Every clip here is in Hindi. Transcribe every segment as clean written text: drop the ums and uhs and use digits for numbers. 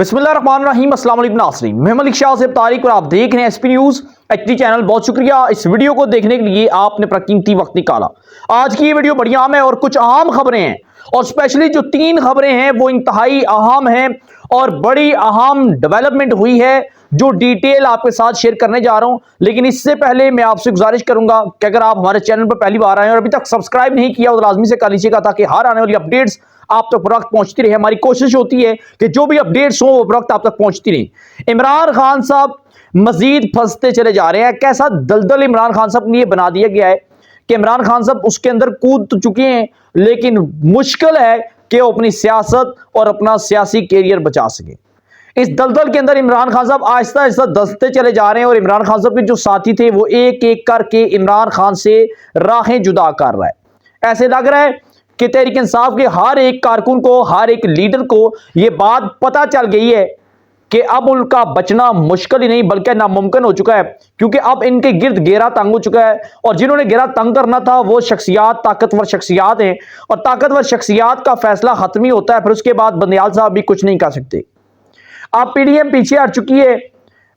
बिस्मिल्लाहिर्रहमानिर्रहीम अस्सलाम वालेकुम नाज़रीन, मैं मलिक शाह से तारिक और आप देख रहे हैं एसपी न्यूज़ एचडी चैनल। बहुत शुक्रिया इस वीडियो को देखने के लिए, आपने अपना कीमती वक्त निकाला। आज की ये वीडियो बड़ी अहम है और कुछ अहम खबरें हैं, और स्पेशली जो 3 खबरें हैं वो इंतहाई अहम हैं और बड़ी अहम डेवलपमेंट हुई है जो डिटेल आपके साथ शेयर करने जा रहा हूं। लेकिन इससे पहले मैं आपसे गुजारिश करूंगा कि अगर आप हमारे चैनल पर पहली बार आए और अभी तक सब्सक्राइब नहीं किया तो लाजमी से कर लीजिएगा, ताकि हर आने वाली अपडेट्स आप तक वक्त पहुंचती रहे। हमारी कोशिश होती है कि जो भी अपडेट्स हो वो वक्त आप तक पहुंचती रहे। इमरान खान साहब मजीद फंसते चले जा रहे हैं। कैसा दलदल इमरान खान साहब ने ये बना दिया गया है कि इमरान खान साहब उसके अंदर कूद तो चुके हैं, लेकिन मुश्किल है कि वो अपनी सियासत और अपना सियासी कैरियर बचा सके। इस दलदल के अंदर इमरान खान साहब आहिस्ता आहिस्ता धंसते चले जा रहे हैं, और इमरान खान साहब के जो साथी थे वो एक एक करके इमरान खान से राहें जुदा कर रहा है। ऐसे लग रहा है कि तहरीक इंसाफ के हर एक कारकुन को, हर एक लीडर को यह बात पता चल गई है कि अब उनका बचना मुश्किल ही नहीं बल्कि नामुमकिन हो चुका है, क्योंकि अब इनके गिर्द घेरा तंग हो चुका है। और जिन्होंने घेरा तंग करना था वो शख्सियात ताकतवर शख्सियात हैं, और ताकतवर शख्सियात का फैसला खत्म ही होता है, फिर उसके बाद बंदयाल साहब भी कुछ नहीं कर सकते। अब पीडीएम पीछे हट चुकी है,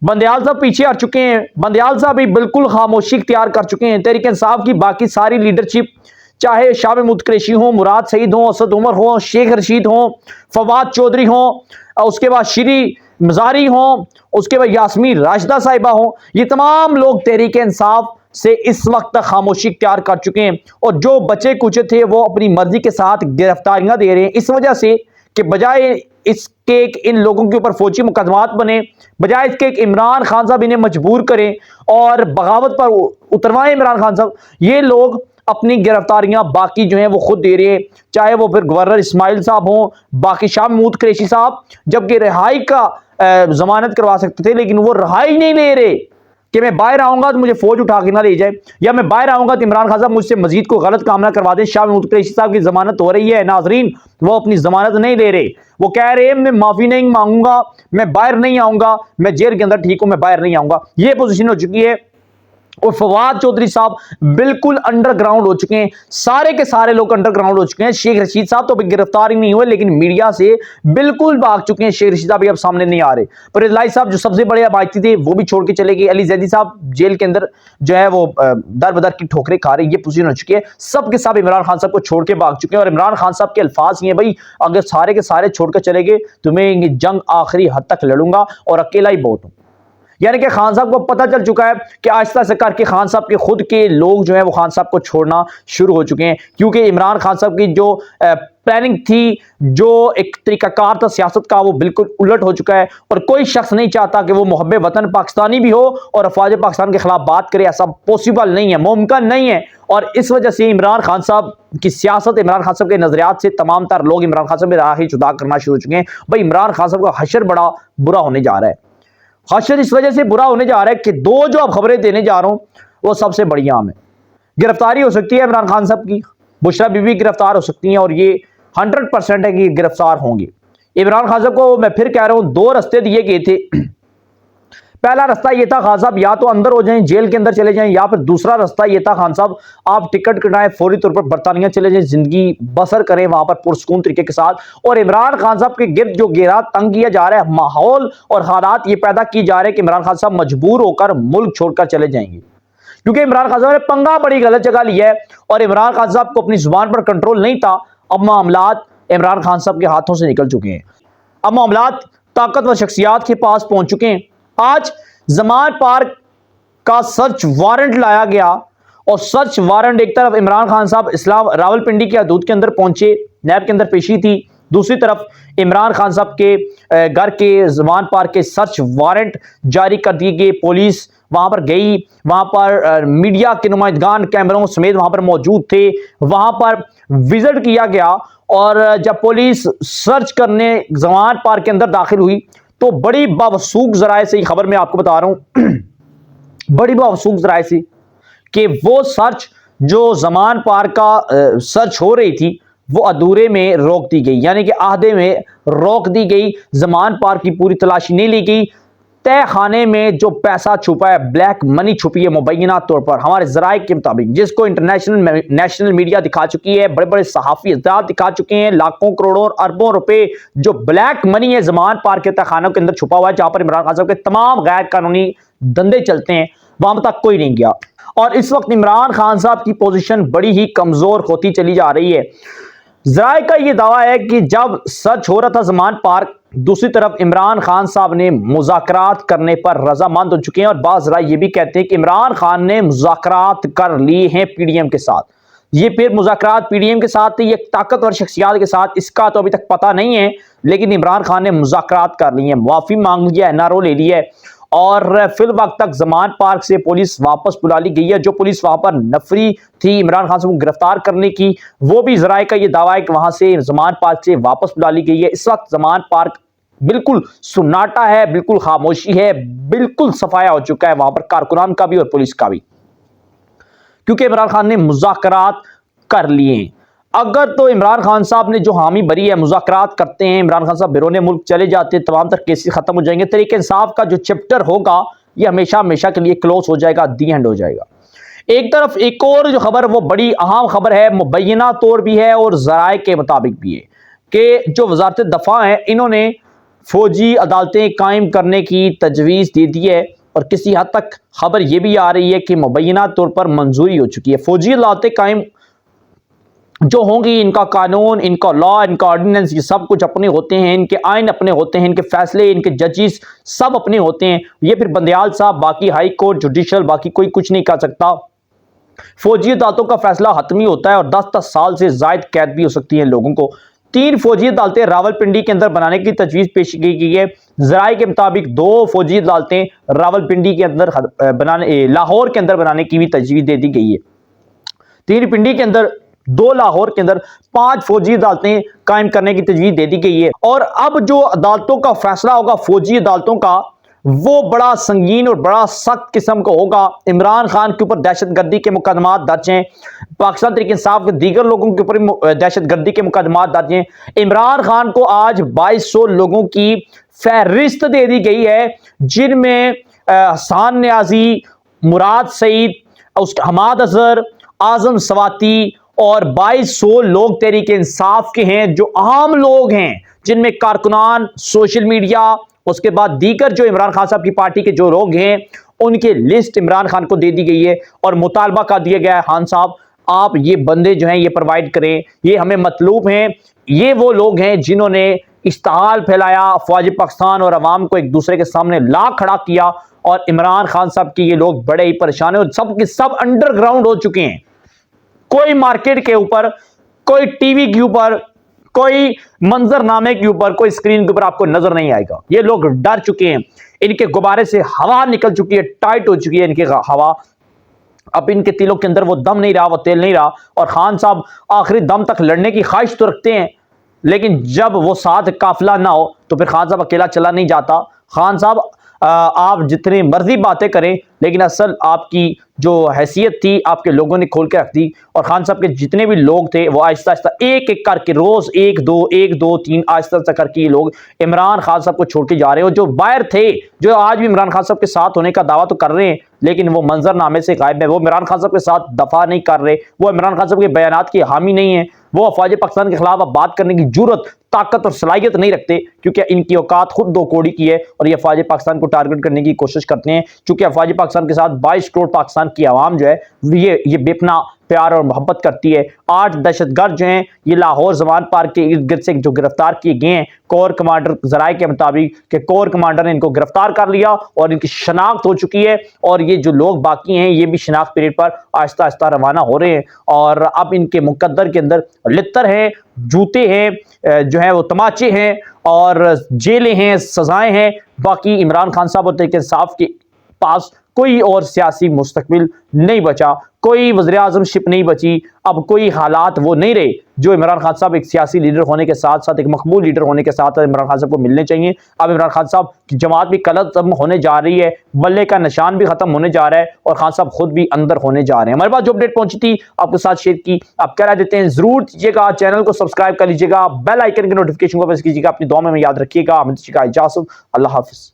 बंदयाल साहब पीछे हट चुके हैं, बंदयाल साहब भी बिल्कुल खामोशी इख्तियार कर चुके हैं। तहरीक इंसाफ की बाकी सारी लीडरशिप, चाहे शाह महमूद कुरैशी हो, मुराद सईद हो, असद उमर हो, शेख रशीद हो, फवाद चौधरी हो, उसके बाद श्री मजारी हो, उसके बाद यास्मीन राशिदा साहिबा हो, ये तमाम लोग तहरीक इंसाफ से इस वक्त खामोशी इख्तियार कर चुके हैं। और जो बचे कुचे थे वो अपनी मर्जी के साथ गिरफ्तारियां दे रहे हैं, इस वजह से कि बजाय इसके इन लोगों के ऊपर फौजी मुकदमात बने, बजाय इसके इमरान खान साहब इन्हें मजबूर करें और बगावत पर उतरवाएं इमरान खान साहब, ये लोग अपनी गिरफ्तारियां बाकी जो हैं वो खुद दे रहे हैं। चाहे वो फिर गवर्नर इस्माइल साहब हों, बाकी शाह महमूद कुरैशी साहब, जबकि रिहाई का जमानत करवा सकते थे, लेकिन वो रिहाई नहीं ले रहे कि मैं बाहर आऊंगा तो मुझे फौज उठा के ना ले जाए, या मैं बाहर आऊंगा तो इमरान खान साहब मुझसे मजीद को गलत काम ना करवा दें। शाह महमूद कुरैशी साहब की जमानत हो रही है नाजरीन, वो अपनी जमानत नहीं ले रहे। वो कह रहे हैं मैं माफी नहीं मांगूंगा, मैं बाहर नहीं आऊंगा, मैं जेल के अंदर ठीक हूं, मैं बाहर नहीं आऊंगा। ये पोजीशन हो चुकी है। और फवाद चौधरी साहब बिल्कुल अंडरग्राउंड हो चुके हैं, सारे के सारे लोग अंडरग्राउंड हो चुके हैं। शेख रशीद साहब तो अभी गिरफ्तार ही नहीं हुए, लेकिन मीडिया से बिल्कुल भाग चुके हैं। शेख रशीद साहब अब सामने नहीं आ रहे। फरीद लाई साहब जो सबसे बड़े आबादी थे वो भी छोड़ के चले गए। अली जैदी साहब जेल के अंदर जो है वो दर बदर की ठोकरें खा रहे हैं। ये पोजीशन हो चुकी है। सब के सब इमरान खान साहब को छोड़ के भाग चुके हैं, और इमरान खान साहब के अल्फाज ये भाई, अगर सारे के सारे छोड़कर चले गए तो मैं ये जंग आखिरी हद तक लड़ूंगा और अकेला ही बहुत हूं। यानी कि खान साहब को पता चल चुका है कि आहिस्ता से करके खान साहब के खुद के लोग जो है वो खान साहब को छोड़ना शुरू हो चुके हैं, क्योंकि इमरान खान साहब की जो प्लानिंग थी, जो एक तरीकाकार था सियासत का, वो बिल्कुल उलट हो चुका है। और कोई शख्स नहीं चाहता कि वो मुहब्बे वतन पाकिस्तानी भी हो और अफवाज पाकिस्तान के खिलाफ बात करे। ऐसा पॉसिबल नहीं है, मुमकिन नहीं है। और इस वजह से इमरान खान साहब की सियासत, इमरान खान साहब के नजरियात से तमाम तर लोग इमरान खान साहब में राह जुदा करना शुरू हो चुके हैं। भाई इमरान खान साहब का हशर बड़ा बुरा होने जा रहा है। हशर इस वजह से बुरा होने जा रहा है कि दो जो अब खबरें देने जा रहा हूं वो सबसे बड़ी आम है। गिरफ्तारी हो सकती है इमरान खान साहब की, बुशरा बीबी गिरफ्तार हो सकती हैं, और ये 100% है कि गिरफ्तार होंगे। इमरान खान साहब को मैं फिर कह रहा हूं, 2 रास्ते दिए गए थे। पहला रास्ता ये था खान साहब या तो अंदर हो जाएं, जेल के अंदर चले जाएं, या फिर दूसरा रास्ता ये था खान साहब आप टिकट कटाएं, फौरी तौर पर बरतानिया चले जाएं, जिंदगी बसर करें वहां पर पुरसकून तरीके के साथ। और इमरान खान साहब के गिर्द जो घेरा तंग किया जा रहा है, माहौल और हालात ये पैदा किए जा रहे हैं कि इमरान खान साहब मजबूर होकर मुल्क छोड़कर चले जाएंगे, क्योंकि इमरान खान साहब ने पंगा बड़ी गलत जगह लिया है और इमरान खान साहब को अपनी जुबान पर कंट्रोल नहीं था। अब मामलात इमरान खान साहब के हाथों से निकल चुके हैं। अब मामलात ताकतवर शख्सियात के पास पहुंच चुके हैं। आज ज़मान पार्क का सर्च वारंट लाया गया, और सर्च वारंट एक तरफ इमरान खान साहब इस्लाम रावलपिंडी की हदूद के अंदर पहुंचे, नैब के अंदर पेशी थी, दूसरी तरफ इमरान खान साहब के घर के ज़मान पार्क के सर्च वारंट जारी कर दिए गए। पुलिस वहां पर गई, वहां पर मीडिया के नुमाइंदगान कैमरों समेत वहां पर मौजूद थे, वहां पर विजिट किया गया। और जब पुलिस सर्च करने ज़मान पार्क के अंदर दाखिल हुई तो बड़ी बावसूख जराए से, खबर मैं आपको बता रहा हूं, बड़ी बावसूख जराए से कि वो सर्च जो ज़मान पार्क का सर्च हो रही थी वो अधूरे में रोक दी गई, यानी कि आधे में रोक दी गई। ज़मान पार्क की पूरी तलाशी नहीं ली गई। तय खाने में जो पैसा छुपा है, ब्लैक मनी छुपी है मुबैना तौर पर हमारे जराए के मुताबिक, जिसको इंटरनेशनल नेशनल मीडिया दिखा चुकी है, बड़े बड़े सहाफी हजरात दिखा चुके हैं, लाखों करोड़ों अरबों रुपए जो ब्लैक मनी है जमान पार्क के तहखानों के अंदर छुपा हुआ है, जहां पर इमरान खान साहब के तमाम गैर कानूनी धंधे चलते हैं, वहां तक कोई नहीं गया। और इस वक्त इमरान खान साहब की पोजीशन बड़ी ही कमजोर होती चली जा रही है। जराए का यह दावा है कि जब सर्च हो रहा था जमान पार्क, दूसरी तरफ इमरान खान साहब ने मुज़ाकरात करने पर रजामंद हो चुके हैं, और बाज़ जराए ये भी कहते हैं कि इमरान खान ने मुज़ाकरात कर लिए हैं पीडीएम के साथ। ये फिर मुज़ाकरात पीडीएम के साथ थी, एक ताकतवर शख्सियत के साथ, इसका तो अभी तक पता नहीं है, लेकिन इमरान खान ने मुज़ाकरात कर लिए हैं, माफी मांग लिया, एनआरओ ले लिया है, और फिल वक्त तक जमान पार्क से पुलिस वापस बुला ली गई है। जो पुलिस वहां पर नफरी थी इमरान खान से गिरफ्तार करने की, वो भी जराए का ये दावा है कि वहां से जमान पार्क से वापस बुला ली गई है। इस वक्त जमान पार्क बिल्कुल सुन्नाटा है, बिल्कुल खामोशी है, बिल्कुल सफाया हो चुका है वहां पर कारकुनान का भी और पुलिस का भी, क्योंकि इमरान खान ने मुज़ाकरात कर लिए। अगर तो इमरान खान साहब ने जो हामी भरी है, मुज़ाकरात करते हैं, इमरान खान साहब बिरोने मुल्क चले जाते हैं, तमाम तर केसेस खत्म हो जाएंगे, तरीके इंसाफ का जो चैप्टर होगा ये हमेशा हमेशा के लिए क्लोज हो जाएगा, दी एंड हो जाएगा। एक तरफ एक और जो खबर, वो बड़ी अहम खबर है, मुबैना तौर भी है और जराए के मुताबिक भी है, कि जो वजारत दफा है इन्होंने फौजी अदालतें कायम करने की तजवीज़ दे दी है, और किसी हद तक खबर यह भी आ रही है कि मुबैना तौर पर मंजूरी हो चुकी है। फौजी अदालतें कायम जो होंगी, इनका कानून, इनका लॉ, इनका ऑर्डिनेंस, ये सब कुछ अपने होते हैं, इनके आइन अपने होते हैं, इनके फैसले, इनके जजेस सब अपने होते हैं। ये फिर बंदयाल साहब, बाकी हाई कोर्ट, जुडिशल, बाकी कोई कुछ नहीं कर सकता। फौजी अदालतों का फैसला हतमी होता है और 10-10 साल से जायद कैद भी हो सकती है लोगों को। 3 फौजी अदालतें रावलपिंडी के अंदर बनाने की तजवीज़ पेश की गई है। जराए के मुताबिक 2 फौजी अदालतें रावलपिंडी के अंदर बनाने, लाहौर के अंदर बनाने की भी तजवीज़ दे दी गई है। 3 पिंडी के अंदर, 2 लाहौर के अंदर, 5 फौजी अदालतें कायम करने की तजवीज़ दे दी गई है। और अब जो अदालतों का फैसला होगा फौजी अदालतों का, वो बड़ा संगीन और बड़ा सख्त किस्म का होगा। इमरान खान के ऊपर दहशतगर्दी के मुकदमा दर्ज हैं, पाकिस्तान तहरीक इंसाफ के दीगर लोगों के ऊपर दहशतगर्दी के मुकदमा दर्ज हैं। इमरान खान को आज 2200 लोगों की फहरिस्त दे दी गई है, जिनमें हसान न्याजी, मुराद सईद, हमाद अजहर, आजम सवाती और 2200 लोग तहरीक इंसाफ के हैं, जो आम लोग हैं, जिनमें कारकुनान, सोशल मीडिया, उसके बाद दीगर जो इमरान खान साहब की पार्टी के जो लोग हैं, उनके लिस्ट इमरान खान को दे दी गई है और मुतालबा कर दिया गया है, खान साहब आप ये बंदे जो हैं ये प्रोवाइड करें, ये हमें मतलूब हैं। ये वो लोग हैं जिन्होंने इश्तहाल फैलाया, अफवाज पाकिस्तान और अवाम को एक दूसरे के सामने ला खड़ा किया, और इमरान खान साहब के ये लोग बड़े ही परेशान हैं और सब के सब अंडरग्राउंड हो चुके हैं। कोई मार्केट के ऊपर, कोई टीवी के ऊपर, कोई मंजरनामे के ऊपर, कोई स्क्रीन के ऊपर आपको नजर नहीं आएगा। ये लोग डर चुके हैं, इनके गुब्बारे से हवा निकल चुकी है, टाइट हो चुकी है इनकी हवा। अब इनके तिलों के अंदर वो दम नहीं रहा, वो तेल नहीं रहा। और खान साहब आखिरी दम तक लड़ने की ख्वाहिश तो रखते हैं, लेकिन जब वो साथ काफिला ना हो तो फिर खान साहब अकेला चला नहीं जाता। खान साहब आप जितनी मर्जी बातें करें, लेकिन असल आपकी जो हैसियत थी आपके लोगों ने खोल के रख दी। और खान साहब के जितने भी लोग थे वो आहिस्ता आहिस्ता एक एक करके रोज 1 2 3 आहिस्ता आहिस्ता करके ये लोग इमरान खान साहब को छोड़ के जा रहे हो। जो बाहर थे, जो आज भी इमरान खान साहब के साथ होने का दावा तो कर रहे हैं, लेकिन वो मंजरनामे से गायब है। वो इमरान खान साहब के साथ दफा नहीं कर रहे, वो इमरान खान साहब के बयानात की हामी नहीं है, वो अफवाज पाकिस्तान के खिलाफ अब बात करने की जरूरत, ताकत और सलाहियत नहीं रखते, क्योंकि इनकी औकात खुद 2 कौड़ी की है और ये अफवाज पाकिस्तान को टारगेट करने की कोशिश करते हैं। क्योंकि अफवाज पाकिस्तान के साथ 22 करोड़ पाकिस्तान की आवाम जो है ये बेपना प्यार और मोहब्बत करती है। 8 दहशतगर्द जो हैं ये लाहौर जमान पार्क के इर्द गिर्द से जो गिरफ्तार किए गए हैं, कोर कमांडर जराए के मुताबिक कि कोर कमांडर ने इनको गिरफ्तार कर लिया और इनकी शनाख्त हो चुकी है। और ये जो लोग बाकी हैं ये भी शनाख्त पीरियड पर आहिस्ता आहिस्ता रवाना हो रहे हैं। और अब इनके मुकद्दर के अंदर लित्तर हैं, जूते हैं, जो है वो तमाचे हैं और जेलें हैं, सजाएं हैं। बाकी इमरान खान साहब और तहरीक इंसाफ के पास कोई और सियासी मुस्तकबिल नहीं बचा, कोई वज़ीर-ए-आज़मशिप नहीं बची। अब कोई हालात वो नहीं रहे जो इमरान खान साहब एक सियासी लीडर होने के साथ साथ, एक मकबूल लीडर होने के साथ इमरान खान साहब को मिलने चाहिए। अब इमरान खान साहब की जमात भी खत्म होने जा रही है, बल्ले का निशान भी खत्म होने जा रहा है और खान साहब खुद भी अंदर होने जा रहे हैं। हमारे पास जो अपडेट पहुंची थी आपके साथ शेयर की, आप क्या राय देते हैं जरूर दीजिएगा। चैनल को सब्सक्राइब कर लीजिएगा, बेल आइकन के नोटिफिकेशन को प्रेस कीजिएगा। अपनी दुआ में याद रखिएगा। इजाज़त, अल्लाह हाफिज़।